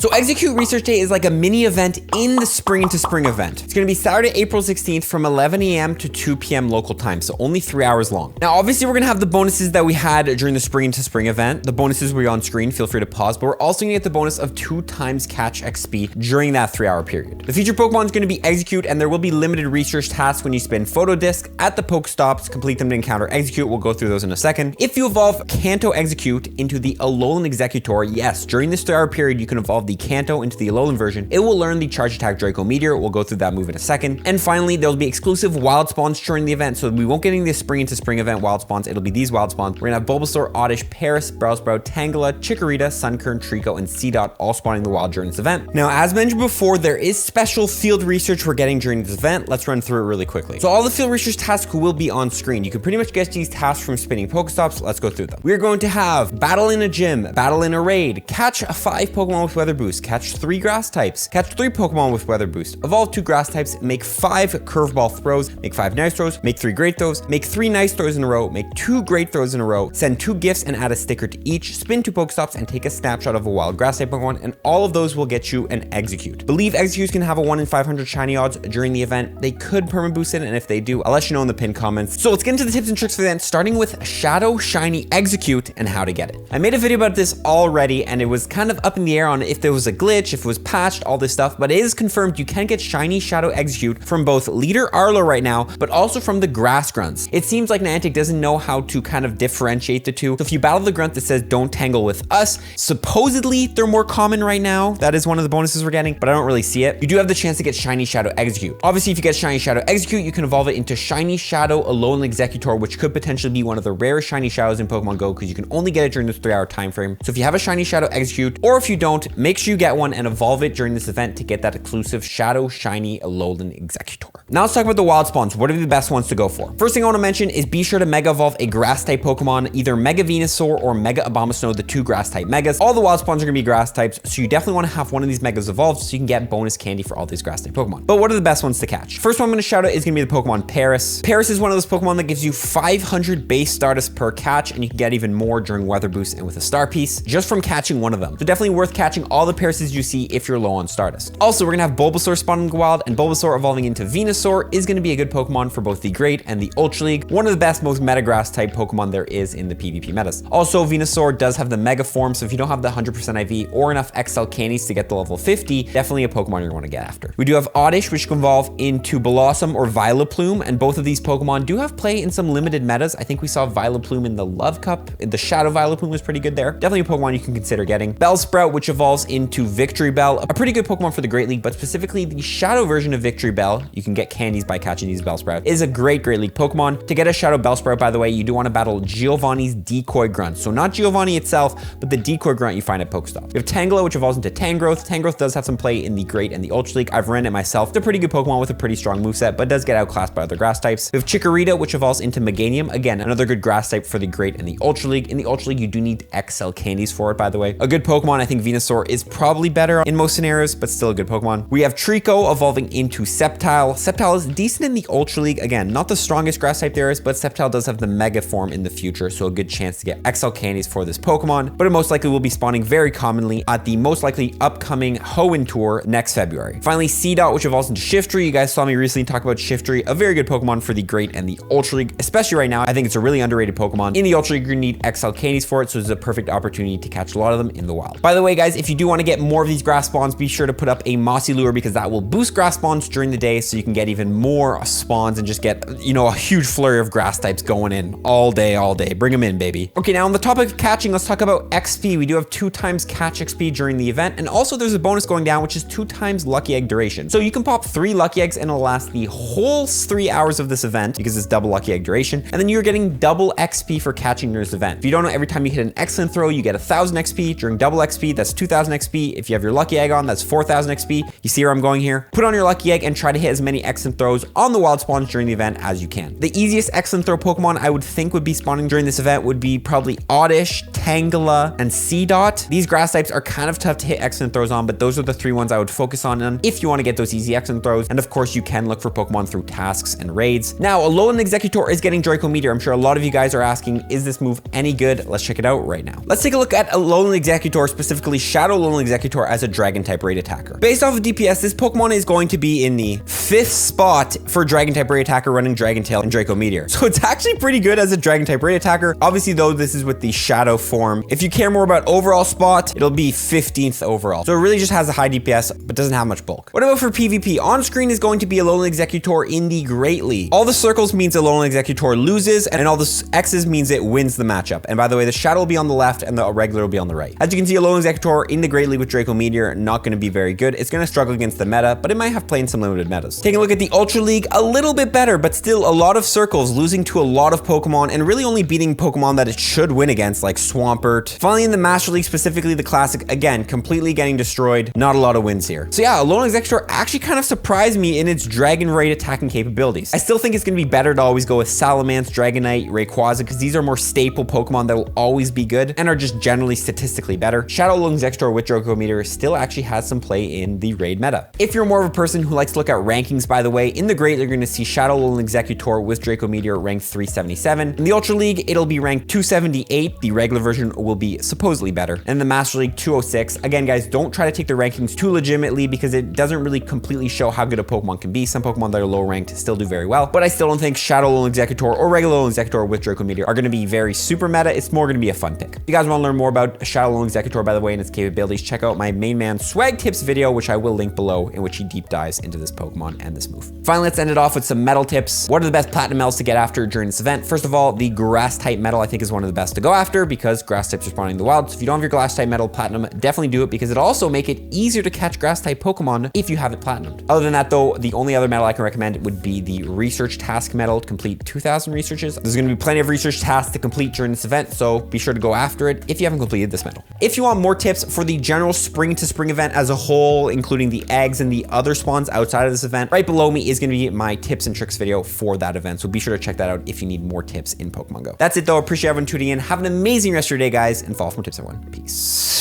So Exeggcute Research Day is like a mini event in the Spring into Spring event. It's gonna be Saturday, April 16th from 11 a.m. to 2 p.m. local time, so only 3 hours long. Now, obviously we're gonna have the bonuses that we had during the Spring into Spring event. The bonuses will be on screen, feel free to pause, but we're also gonna get the bonus of 2 times catch XP during that 3-hour period. The featured Pokemon is gonna be Exeggcute, and there will be limited research tasks when you spin Photo Disc at the Pokestops, complete them to encounter Exeggcute. We'll go through those in a second. If you evolve Kanto Exeggcute into the Alolan Exeggcutor, yes, during this 3-hour period, you can evolve the Kanto into the Alolan version. It will learn the Charge Attack Draco Meteor. We'll go through that move in a second. And finally, there'll be exclusive wild spawns during the event. So we won't get any of the Spring into Spring event wild spawns. It'll be these wild spawns. We're gonna have Bulbasaur, Oddish, Paris, Bellsprout, Tangela, Chikorita, Sunkern, Trico, and Seedot all spawning the wild during this event. Now, as mentioned before, there is special field research we're getting during this event. Let's run through it really quickly. So all the field research tasks will be on screen. You can pretty much get these tasks from spinning Pokestops. Let's go through them. We're going to have battle in a gym, battle in a raid, catch 5 Pokemon with Weather Boost, catch 3 grass types, catch 3 Pokemon with Weather Boost, evolve 2 grass types, make 5 curveball throws, make 5 nice throws, make 3 great throws, make 3 nice throws in a row, make 2 great throws in a row, send 2 gifts and add a sticker to each, spin 2 Pokestops and take a snapshot of a wild grass type Pokemon, and all of those will get you an Exeggcute. Believe Exeggcutes can have a 1 in 500 shiny odds during the event. They could perma boost it, and if they do, I'll let you know in the pinned comments. So let's get into the tips and tricks for the event, starting with Shadow Shiny Exeggcute and how to get it. I made a video about this already, and it was kind of up in the air on if there was a glitch, if it was patched, all this stuff, but it is confirmed you can get Shiny Shadow Exeggcute from both Leader Arlo right now, but also from the Grass Grunts. It seems like Niantic doesn't know how to kind of differentiate the two. So if you battle the grunt that says don't tangle with us, supposedly they're more common right now. That is one of the bonuses we're getting, but I don't really see it. You do have the chance to get Shiny Shadow Exeggcute. Obviously, if you get Shiny Shadow Exeggcute, you can evolve it into Shiny Shadow Alolan Exeggutor, which could potentially be one of the rarest Shiny Shadows in Pokemon Go because you can only get it during this 3-hour time frame. So if you have a Shiny Shadow Exeggcute, or if you don't, make sure you get one and evolve it during this event to get that exclusive Shadow Shiny Alolan Exeggutor. Now let's talk about the wild spawns. What are the best ones to go for? First thing I want to mention is be sure to Mega Evolve a Grass type Pokemon, either Mega Venusaur or Mega Abomasnow, the 2 Grass type Megas. All the wild spawns are going to be Grass types, so you definitely want to have one of these Megas evolved so you can get bonus candy for all these Grass type Pokemon. But what are the best ones to catch? First one I'm going to shout out is going to be the Pokemon Paris. Paris is one of those Pokemon that gives you 500 base Stardust per catch, and you can get even more during Weather Boost and with a Star Piece just from catching one of them. So definitely worth catching all the Parises you see if you're low on Stardust. Also, we're going to have Bulbasaur spawning wild, and Bulbasaur evolving into Venusaur is going to be a good Pokemon for both the Great and the Ultra League. One of the best, most meta grass type Pokemon there is in the PvP metas. Also, Venusaur does have the Mega form, so if you don't have the 100% IV or enough XL candies to get the level 50, definitely a Pokemon you're going to get after. We do have Oddish, which can evolve into Blossom or Vileplume, and both of these Pokemon do have play in some limited metas. I think we saw Vileplume in the Love Cup. The Shadow Vileplume was pretty good there. Definitely a Pokemon you can consider getting. Bellsprout, which evolves into Victory Bell, a pretty good Pokemon for the Great League, but specifically the Shadow version of Victory Bell, you can get candies by catching these Bellsprout, is a great Great League Pokemon. To get a Shadow Bellsprout, by the way, you do want to battle Giovanni's Decoy Grunt. So not Giovanni itself, but the Decoy Grunt you find at Pokestop. We have Tangela, which evolves into Tangrowth. Tangrowth does have some play in the Great and the Ultra League. I've ran it myself. It's a pretty good Pokemon with a pretty strong moveset, but does get outclassed by other grass types. We have Chikorita, which evolves into Meganium. Again, another good grass type for the Great and the Ultra League. In the Ultra League, you do need XL candies for it, by the way. A good Pokemon. I think Venusaur is probably better in most scenarios, but still a good Pokemon. We have Trico evolving into Sceptile. Sceptile is decent in the Ultra League. Again, not the strongest grass type there is, but Sceptile does have the Mega form in the future, so a good chance to get XL candies for this Pokemon, but it most likely will be spawning very commonly at the most likely upcoming Hoenn Tour next February. Finally, Seedot, which evolves into Shiftry. You guys saw me recently talk about Shiftry, a very good Pokemon for the Great and the Ultra League, especially right now. I think it's a really underrated Pokemon. In the Ultra League, you need XL candies for it, so it's a perfect opportunity to catch a lot of them in the wild. By the way, guys, if you do want to get more of these grass spawns, be sure to put up a Mossy Lure because that will boost grass spawns during the day, so you can get even more spawns and just get, you know, a huge flurry of grass types going in all day, all day. Bring them in, baby. Okay, now on the topic of catching, let's talk about XP. We do have 2 times catch XP during the event, and also there's a bonus going down, which is 2 times Lucky Egg duration. So you can pop 3 Lucky Eggs and it'll last the whole 3 hours of this event because it's double Lucky Egg duration, and then you're getting double XP for catching during this event. If you don't know, every time you hit an excellent throw, you get 1,000 XP. During double XP, that's 2,000 XP. If you have your Lucky Egg on, that's 4,000 XP. You see where I'm going here? Put on your Lucky Egg and try to hit as many excellent throws on the wild spawns during the event as you can. The easiest excellent throw Pokemon I would think would be spawning during this event would be probably Oddish, Tangela, and Seedot. These grass types are kind of tough to hit excellent throws on, but those are the 3 ones I would focus on if you want to get those easy excellent throws. And of course, you can look for Pokemon through tasks and raids. Now, Alolan Exeggutor is getting Draco Meteor. I'm sure a lot of you guys are asking, is this move any good? Let's check it out right now. Let's take a look at Alolan Exeggutor, specifically Shadow Alolan Exeggutor as a Dragon type raid attacker. Based off of DPS, this Pokemon is going to be in the 5th spot for Dragon type raid attacker running Dragon Tail and Draco Meteor. So it's actually pretty good as a Dragon type raid attacker. Obviously though, this is with the Shadow form. If you care more about overall spot, it'll be 15th overall. So it really just has a high DPS, but doesn't have much bulk. What about for PvP? On screen is going to be Alolan Exeggutor in the Great League. All the circles means Alolan Exeggutor loses, and all the X's means it wins the matchup. And by the way, the Shadow will be on the left and the regular will be on the right. As you can see, Alolan Exeggutor in the Great League with Draco Meteor, not going to be very good. It's going to struggle against the meta, but it might have played in some limited metas. Taking a look at the Ultra League, a little bit better, but still a lot of circles, losing to a lot of Pokemon and really only beating Pokemon that it should win against, like Swampert. Finally, in the Master League, specifically the Classic, again, completely getting destroyed. Not a lot of wins here. So yeah, Alolan Exeggutor actually kind of surprised me in its Dragon Raid attacking capabilities. I still think it's going to be better to always go with Salamence, Dragonite, Rayquaza, because these are more staple Pokemon that will always be good and are just generally statistically better. Shadow Alolan Exeggutor with Draco Meteor still actually has some play in the raid meta. If you're more of a person who likes to look at rankings, by the way, in the Great, you're going to see Shadow Alolan Exeggutor with Draco Meteor ranked 377. In the Ultra League, it'll be ranked 278. The regular version will be supposedly better. And the Master League, 206. Again, guys, don't try to take the rankings too legitimately because it doesn't really completely show how good a Pokemon can be. Some Pokemon that are low ranked still do very well, but I still don't think Shadow Alolan Exeggutor or regular Alolan Exeggutor with Draco Meteor are going to be very super meta. It's more going to be a fun pick. If you guys want to learn more about Shadow Alolan Exeggutor, by the way, and its capabilities, check out my main man Swag Tips video, which I will link below, in which he deep dives into this Pokemon and this move. Finally, let's end it off with some metal tips. What are the best platinum metals to get after during this event? First of all, the grass type metal I think is one of the best to go after because grass types are spawning in the wild. So if you don't have your grass type metal platinum, definitely do it because it'll also make it easier to catch grass type Pokemon if you have it platinumed. Other than that though, the only other metal I can recommend would be the research task metal to complete 2,000 researches. There's going to be plenty of research tasks to complete during this event, so be sure to go after it if you haven't completed this metal. If you want more tips for the general spring to spring event as a whole, including the eggs and the other spawns outside of this event, right below me is going to be my tips and tricks video for that event. So be sure to check that out if you need more tips in Pokemon Go. That's it though. Appreciate everyone tuning in. Have an amazing rest of your day, guys, and follow for more tips, everyone. Peace.